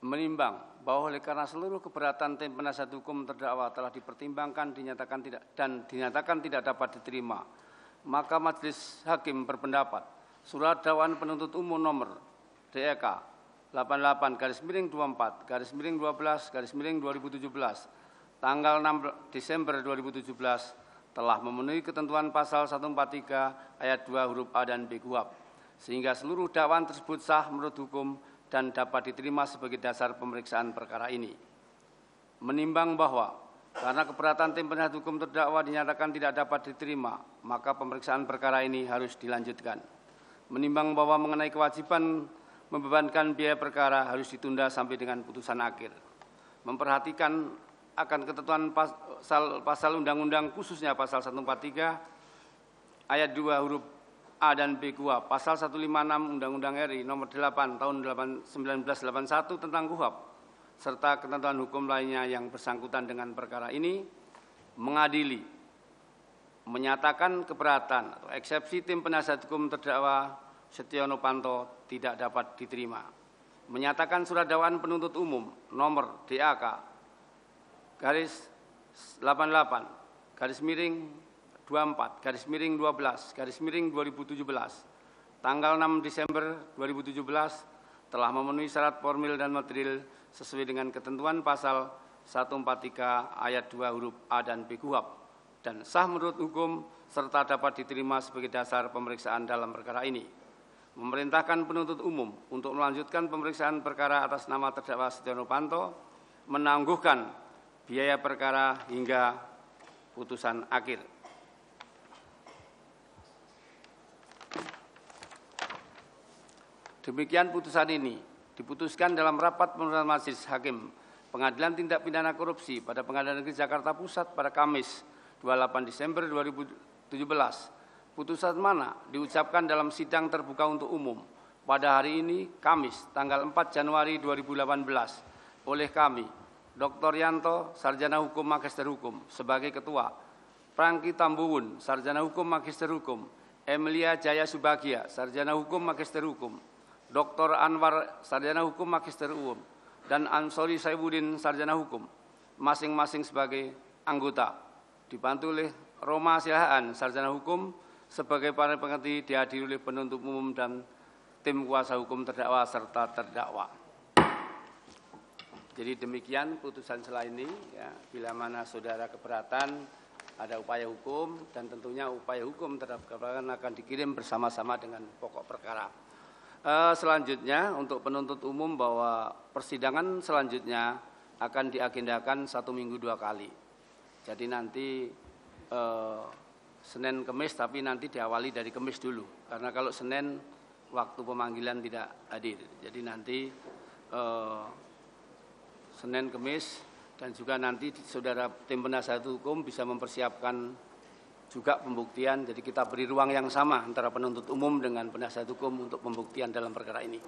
menimbang bahwa oleh karena seluruh keberatan tim penasihat hukum terdakwa telah dipertimbangkan dinyatakan tidak dapat diterima, maka Majelis Hakim berpendapat surat dakwaan penuntut umum nomor DEK 88/24/12/2017 tanggal 6 Desember 2017 telah memenuhi ketentuan pasal 143 ayat 2 huruf A dan B KUHP, sehingga seluruh dakwaan tersebut sah menurut hukum dan dapat diterima sebagai dasar pemeriksaan perkara ini. Menimbang bahwa karena keberatan tim penasihat hukum terdakwa dinyatakan tidak dapat diterima, maka pemeriksaan perkara ini harus dilanjutkan. Menimbang bahwa mengenai kewajiban membebankan biaya perkara harus ditunda sampai dengan putusan akhir. Memperhatikan akan ketentuan pasal undang-undang khususnya pasal 143 ayat 2 huruf A dan B KUHP, pasal 156 Undang-Undang RI nomor 8 tahun 1981 tentang KUHP, serta ketentuan hukum lainnya yang bersangkutan dengan perkara ini, mengadili, menyatakan keberatan atau eksepsi tim penasihat hukum terdakwa Setia Novanto tidak dapat diterima, menyatakan surat dakwaan penuntut umum nomor DAK garis 88/24/12/2017 tanggal 6 Desember 2017 telah memenuhi syarat formil dan material sesuai dengan ketentuan pasal 143 ayat 2 huruf A dan B KUHP dan sah menurut hukum serta dapat diterima sebagai dasar pemeriksaan dalam perkara ini. Memerintahkan penuntut umum untuk melanjutkan pemeriksaan perkara atas nama terdakwa Setia Novanto, menangguhkan biaya perkara hingga putusan akhir. Demikian putusan ini diputuskan dalam rapat pemeriksaan Majelis Hakim Pengadilan Tindak Pidana Korupsi pada Pengadilan Negeri Jakarta Pusat pada Kamis 28 Desember 2017. Putusan mana diucapkan dalam sidang terbuka untuk umum pada hari ini Kamis tanggal 4 Januari 2018 oleh kami, Dr. Yanto, Sarjana Hukum Magister Hukum sebagai Ketua, Prangki Tambuwun, Sarjana Hukum Magister Hukum, Emilia Jaya Subagia, Sarjana Hukum Magister Hukum, Dr. Anwar, Sarjana Hukum Magister UUM, dan Ansori Saibuddin, Sarjana Hukum, masing-masing sebagai anggota, dibantu oleh Roma Silahaan, Sarjana Hukum, sebagai para pengerti dihadiri oleh penuntut umum dan tim kuasa hukum terdakwa serta terdakwa. Jadi demikian putusan selain ini, ya, bila mana saudara keberatan ada upaya hukum dan tentunya upaya hukum terhadap keberatan akan dikirim bersama-sama dengan pokok perkara. Selanjutnya untuk penuntut umum bahwa persidangan selanjutnya akan diagendakan 1 minggu 2 kali. Jadi nanti Senin Kemis, tapi nanti diawali dari Kemis dulu, karena kalau Senin waktu pemanggilan tidak hadir. Jadi nanti Senin Kemis dan juga nanti saudara tim penasihat hukum bisa mempersiapkan juga pembuktian. Jadi kita beri ruang yang sama antara penuntut umum dengan penasihat hukum untuk pembuktian dalam perkara ini.